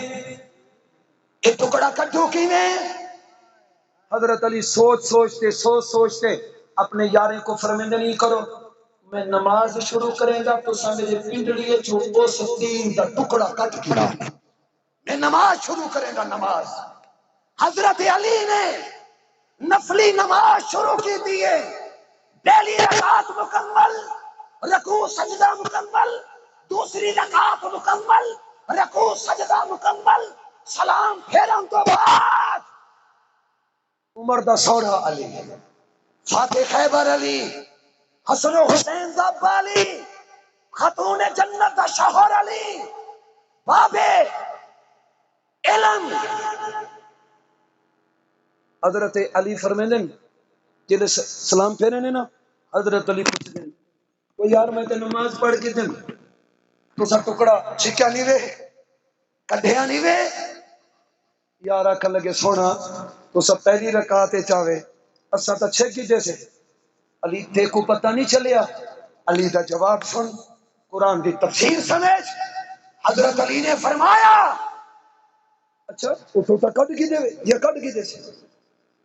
اے ٹکڑا کٹھو کی میں۔ حضرت علی سوچتے اپنے یارے کو فرمیندے نہیں کرو، میں نماز شروع کریں گا تو میرے پنڈلی چھو اس تیر دا ٹکڑا کٹ گیا، میں نماز شروع کریں گا۔ نماز حضرت علی نے نفلی نماز شروع کی دیئے، پہلی رکعت مکمل، رکوع سجدہ مکمل، دوسری رکعت مکمل، رکوع سجدہ مکمل، سلام پھیرن تو بعد عمر دا سوڑا علی، فاتح خیبر علی، حسن و حسین زب علی، خاتون جنت دا شوہر علی، بابے علم۔ حضرت علی فرمیندے جلے سلام پھیرے نے نا، حضرت علی پوچھ دیں وہ یار میں تے نماز پڑھ کے دن تو سا ٹکڑا چھکیا نہیں وے، کڈھیا نہیں وے، یار آکھن لگے سونا تو سب پہلی رکعت چاہے اسا تا چھک گئے سے، علی تے کو پتہ نہیں چلیا، علی دا جواب سن، قرآن دی تفسیر سمجھ۔ حضرت علی نے فرمایا اچھا اٹھو تا کڈ کی دے یہ کڈ کی دے سی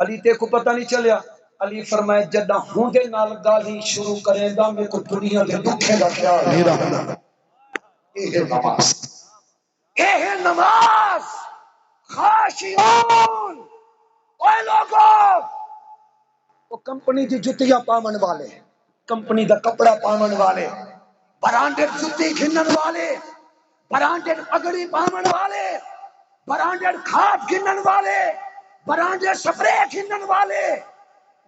علی تے کو پتہ نہیں چلیا۔ علی فرمائے جدہ ہوں دے نال گالی شروع کریں دا میں کو دنیا دے دکھے دا خیال نہیں رہا۔ یہ نماز، یہ نماز خاشعون، اے لوگوں وہ کمپنی دی جتیاں پامن والے، کمپنی دا کپڑا پامن والے، برانڈڈ جتی گھنن والے، برانڈڈ پگڑی پامن والے، برانڈڈ کھاد گھنن والے، برانڈڈ سپرے گھنن والے،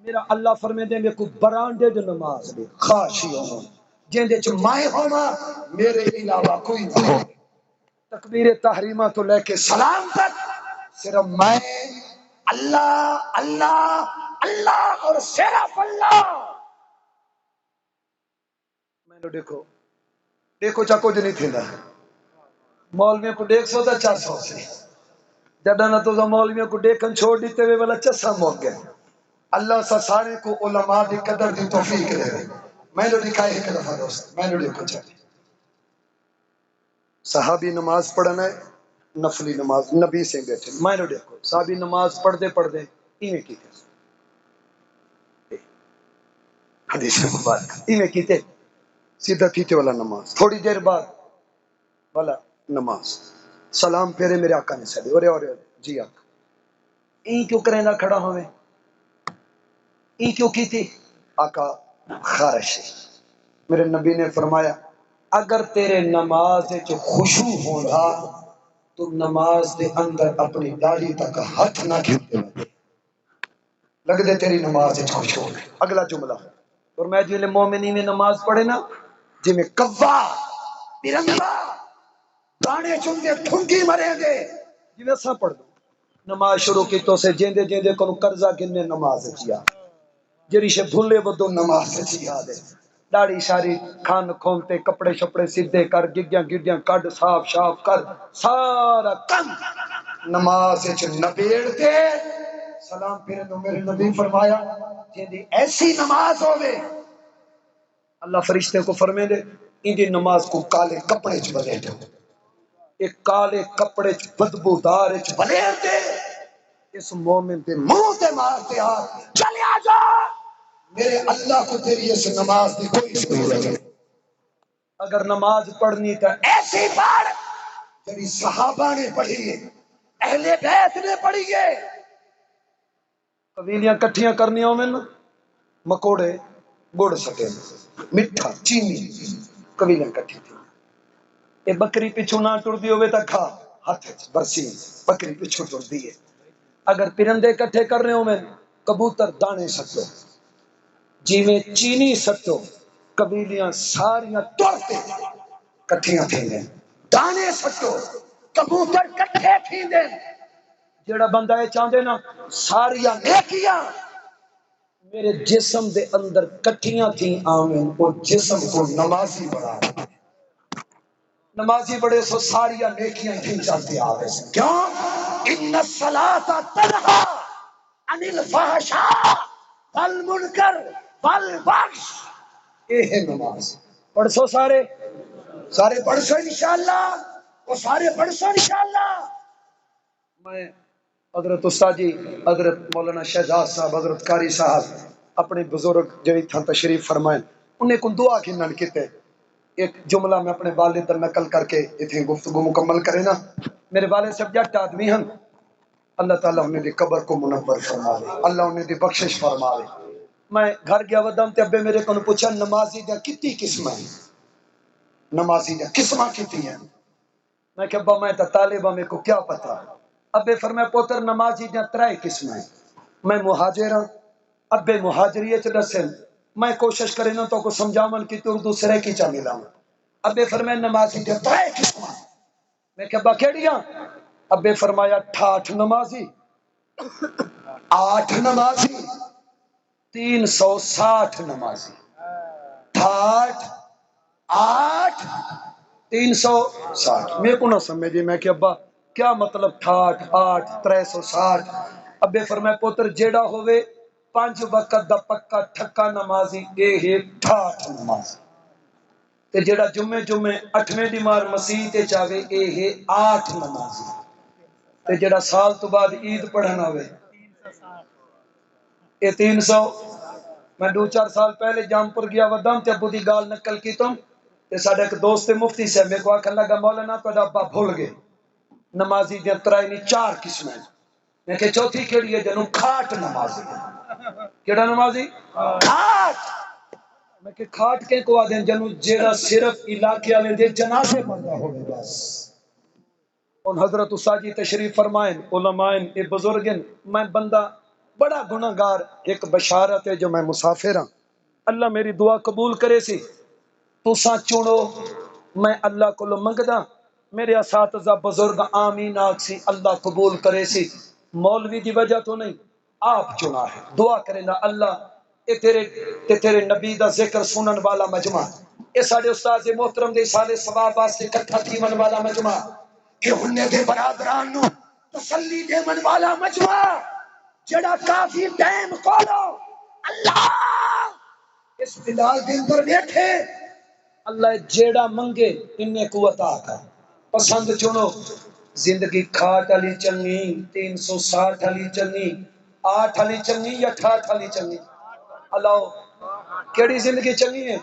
میرا اللہ فرمے دے میں کو برانڈڈ نماز دے خاشعون جن دے چ مائے ہوما میرے علاوہ کوئی نہ ہو۔ تکبیر تحریمہ تو لے کے سلام تک صرف میں اللہ اللہ اللہ اور صرف اللہ۔ میں نے دیکھو چا کچھ نہیں تھیندا، مولویوں کو دیکھ سو تا چا سو سے جڈا نہ تو مولویوں کو دیکھن چھوڑ دیتے ہوئے والا چسا موک گئے۔ اللہ سا سارے کو علماء دی قدر دی توفیق دے۔ میں نے دکھائی ایک دفعہ دوست، میں نے دیکھو چاہیے صحابی نماز پڑھنا ہے، نفلی نماز نبی سے بیٹھے، میں نے دیکھو صحابی نماز پڑھ دے ایویں کی حدیث مبارک ایویں کیتے سیدھا کیتے والا نماز، تھوڑی دیر بعد والا نماز سلام پھیرے میرے آقا نے سڑے اور جی آقا این کیوں کریں نہ کھڑا ہوئے، این کیوں کی تھی آقا خارش ہے۔ میرے نبی نے فرمایا اگر تیرے نماز جو خشوع ہوندا تو نماز دے اندر اپنی داڑھی تک ہاتھ نہ کھیتے لگ دے تیری نماز جو خشوع ہے۔ اگلا جملہ اور میں جو مومنی میں نماز پڑھے نا جی میں کوا پیرنگا گانے چن دے ٹھنگی مرے دے جی میں سا پڑھ دوں نماز شروع کی تو سے جیندے جیندے کو قرضہ گننے نماز کیا جری سے بھولے بدو نماز کیا دے داڑھی ساری کھان کھولتے کپڑے شپڑے سیدھے کر گڈیاں گڈیاں کڈ صاف شاف کر سارا کم نماز وچ نبیڑ دے سلام پھر تو میرے نبی فرمایا جیندی ایسی نماز ہوے اللہ فرشتے کو فرمے دے ان دی نماز کو کالے کپڑے چ بدلے دے، ایک کالے کپڑے چ بدبودار چ بدلے دے، اس مومن دے منہ تے مار دے ہاتھ چلے آ جا میرے اللہ کو تیری اس نماز دی کوئی ضرورت نہیں۔ اگر نماز پڑھنی تو ایسی پڑھ جڑی صحابہ نے پڑھی ہے، اہل بیت نے پڑھی ہے۔ قبیلیاں کٹھیاں کرنی ہوں میں مکوڑے گڑ سکے میٹھا چینی قبیلیاں کٹھی تھی، یہ بکری پچھو نہ ٹر دی ہوئے تا کھا ہاتھ برسی بکری پچھو ٹر دی ہے۔ اگر پرندے کٹھے کر رہے ہوں میں کبوتر دانے سکو جی میں چینی سٹو قبیلیاں ساریاں ٹرتے کٹھیاں تھیں دیں دانے سٹو کبوتر کٹھے تھیں دیں جڑا بندہ ہے چاندے نا ساریاں نیکیاں میرے جسم دے اندر کٹھیاں تھیں آمین وہ جسم کو نمازی بڑھا نمازی بڑے سو ساریاں نیکیاں تھیں چلتے آوے سے کیوں ان الصلاۃ تنہا عن الفحشاء والمنکر والبغی، یہ ہے نماز۔ پڑھ سو سارے پڑھ سو انشاءاللہ، وہ سارے پڑھ سو انشاءاللہ۔ میں حضرت استاد جی حضرت مولانا شہزاد صاحب حضرت قاری صاحب اپنے بزرگ جڑی تھا تشریف فرمائیں انہیں کو دعا گھنن کیتے ایک جملہ میں اپنے والد در نقل کر کے اتنی گفتگو مکمل کرے نا۔ میرے والد صاحب جٹ آدمی ہیں، اللہ تعالیٰ انہیں دی قبر کو منور فرماوے، اللہ انہیں دی بخشش فرماوے۔ میں گھر گیا ودم تے ابے میرے کو پوچھا نمازی دیا کتنی قسمیں ہیں، نمازی دیا قسمہ کتنی ہیں؟ میں کہ ابا میں تا طالبہ میں کو کیا پتا، ابے فرمائے پوتر نمازی دیا 3 قسمیں ہیں، میں مہاجر ہوں ابے مہاجریت دسن میں کوشش کرے نا تو کو سمجھاون کی تو اردو سرے کی چا ملاؤں۔ ابے فرمائے نمازی دیا 3 قسمیں، میں کہ ابا کیڑیاں؟ ابے فرمایا 68 نمازی 8 نمازی 360 نمازی 68 8 360 میں کو نہ سمجھے میں کہ ابا کیا مطلب 68 8 360؟ ابے فرمائے پوتر جیڑا ہوئے 5 وقت دا پکا ٹھکا نمازی اے ہے 68 نمازی۔ تے جڑا جمعے جمعے 8ویں دیمار مسیح تے چاہے اے ہے 8 نمازی، تے جڑا سال تو بعد عید پڑھنا ہوئے اے 300۔ میں 2-4 سال پہلے جامپور گیا ودم تے ابو دی گال نقل کی تم تے ساڈا ایک دوست مفتی سے میرے کو آکھن لگا مولانا تہاڈا ابا بھول گئے نمازی دے ترائی نہیں 4 قسمیں، میں کہ چوتھی کیڑی ہے؟ جنوں کھاٹ نمازی۔ کیڑا نمازی؟ کھاٹ۔ میں کہ کھاٹ کے کو آدھیں جنوں جیڑا صرف علاقے والے دے جنازے پڑھدا ہوے بس۔ ان حضرت استاجی تشریف فرمائیں، علماء اے بزرگن، میں بندہ بڑا گناہگار، ایک بشارت ہے جو میں مسافر ہاں، اللہ میری دعا قبول کرے سی، تساں چنو، میں اللہ کو منگدا، میرے اساتذہ بزرگ آمین آکھ سی، اللہ قبول کرے سی، مولوی دی وجہ تو نہیں، آپ چنا ہے، دعا کرے نا اللہ اے تیرے نبی دا ذکر سنن والا مجمع، اے ساڈے استاد محترم دے سارے ثواب واسطے اکٹھا تھیون والا مجمع، اے ہنے دے برادران نو تسلی دیون والا مجمع، جڑا کافی ٹائم کولو اللہ اس بلال دے اندر دیکھے، اللہ جیڑا منگے انہیں قوت آکا، پسند چنو، زندگی کھاٹ علی چنگی 360 علی چنگی 8 علی چنگی یا 68 علی چنگی؟ اللہ کیڑی زندگی چنگی ہے؟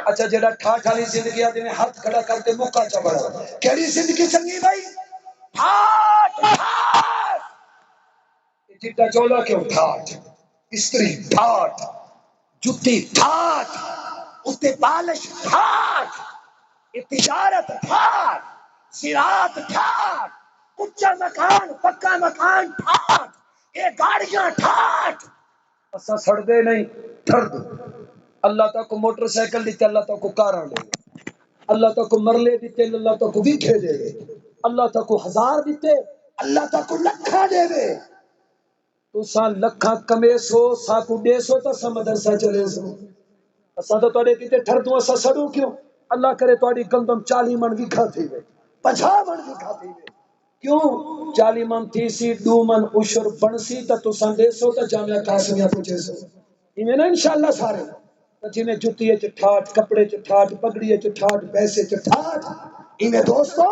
اچھا جڑا 68 علی زندگی آدھے نے ہاتھ کھڑا کر کے موقع چبڑا، کیڑی زندگی چنگی بھائی؟ ٹھاٹ ٹھاٹ، چٹا چولا کیوں ٹھاٹ، استری ٹھاٹ، جتی ٹھاٹ، اتے بالش ٹھاٹ، تجارت ٹھاٹ، زراعت ٹھاٹ، اچا مکان پکا مکان ٹھاٹ، یہ گاڑیاں ٹھاٹ، اسا سڑدے نہیں ٹھرد، اللہ تک کو موٹر سائیکل دیتے، اللہ تک کو کاراں دے، اللہ تک کو مرلے دیتے، اللہ تک کو ویکھے دے، اللہ تک کو 1000 دیتے، اللہ تک کو لکھاں دے دے، تو سا لکھاں کمے سو سا کو دے سو تو سا مدرسہ چلے سو، اسا تو تواڈے کیتے ٹھردوں اسا سڑوں کیوں؟ اللہ کرے تواڈی گندم 40 من بھی کھاتی وے 50 من بھی کھاتی وے، کیوں 40 من تھی سی 2 من عشر بنسی تا تساں دے سو تا جامعہ قاسمیہ پوچھے سو، ایویں نا انشاءاللہ سارے جنہیں جتی ہے ٹھاٹ، کپڑے ٹھاٹ، پگڑی ٹھاٹ، پیسے ٹھاٹ، ایویں دوستو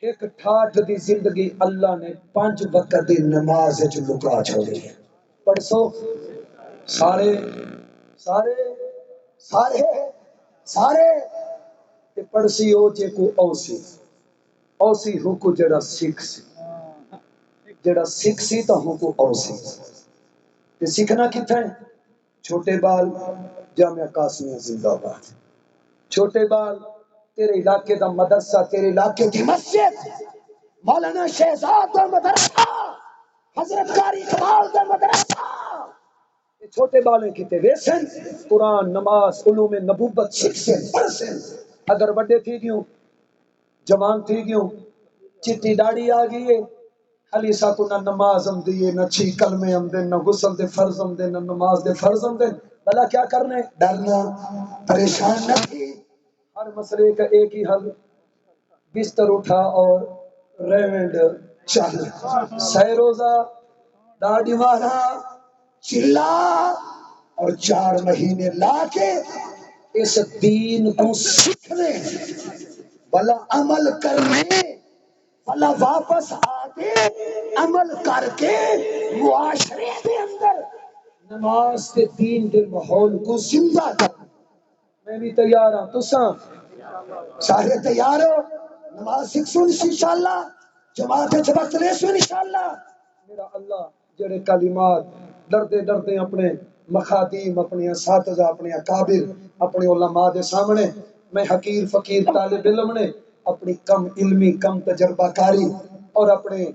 ایک ٹھاٹ دی زندگی اللہ نے 5 وقت دی نماز وچ لکا چھوڑی ہے، پڑھسو سارے سارے سارے سارے تے پڑھسی ہو جے کو اوسی اوسی ہو کو جڑا سکھ سی، جڑا سکھ سی تا ہو کو اوسی تے سیکھنا کتھے؟ چھوٹے بال جامعہ قاسمیہ زندہ باد، چھوٹے بال تیرے علاقے دا مدرسہ، تیرے علاقے دی مسجد، مولانا شہزاد دا مدرسہ، حضرت قاری اقبال دا مدرسہ، چھوٹے بالے کیتے ویسن قرآن نماز علوم نبوت سکھسن پڑھسن، اگر بڑے تھی گیوں جوان تھی گیوں چٹی داڑھی آ گئی ہے، علی سا کو نہ نماز ہم دیے نہ 6 کلمے ہم دے نہ غسل دے فرض ہم دے نہ نماز دے فرض ہم دے، بلا کیا کرنے؟ ڈرنا، پریشان نہ تھی، ہر مسئلے کا ایک ہی حل، بستر اٹھا اور ریونڈ چل، 6 روزہ داڑھی مارا چلا اور 4 مہینے لا کے اس دین کو سیکھنے بلا عمل کرنے بلا واپس آتے عمل کر کے معاشرے کے اندر نماز کے دین کے ماحول کو زندہ کر، میں بھی تیار ہوں، تساں سارے تیار ہو؟ نماز سکھسو انشاءاللہ، جماعت وقت لے سو انشاءاللہ، میرا اللہ جڑے کلمات ڈردے ڈردے اپنے مخادیم، اپنے اساتذہ، اپنے اکابر، اپنے علماء دے سامنے، میں حقیر فقیر طالب علم نے اپنی کم علمی کم تجربہ کاری اور اپنے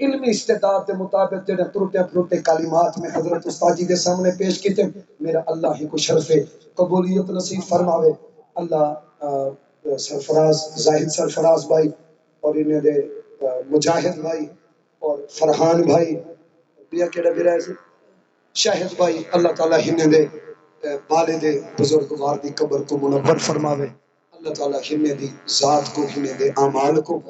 علمی استعداد کے مطابق جڑے ٹوٹے پھوٹے کلمات میں حضرت استاد جی کے سامنے پیش کیتے، میرا اللہ ہی کو شرف قبولیت نصیب فرماوے، اللہ سرفراز زاہد سرفراز بھائی اور انہیں دے مجاہد بھائی اور فرحان بھائی بیا کیڑا بھی رہے شاہد بھائی، اللہ تعالیٰ ہنے دے والد بزرگوار دی قبر کو منور فرماوے، اللہ تعالیٰ ہنے دی ذات کو ہنے دے اعمال کو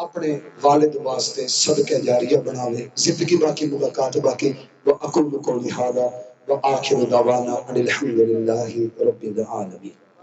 اپنے والد واسطے صدقہ جاریہ بناوے، زندگی باقی ملاقات باقی، وَأَقُولُ قَوْلِي هَذَا وَآخِرُ دَعْوَانَا أَنِ الْحَمْدُ لِلَّهِ رَبِّ الْعَالَمِينَ۔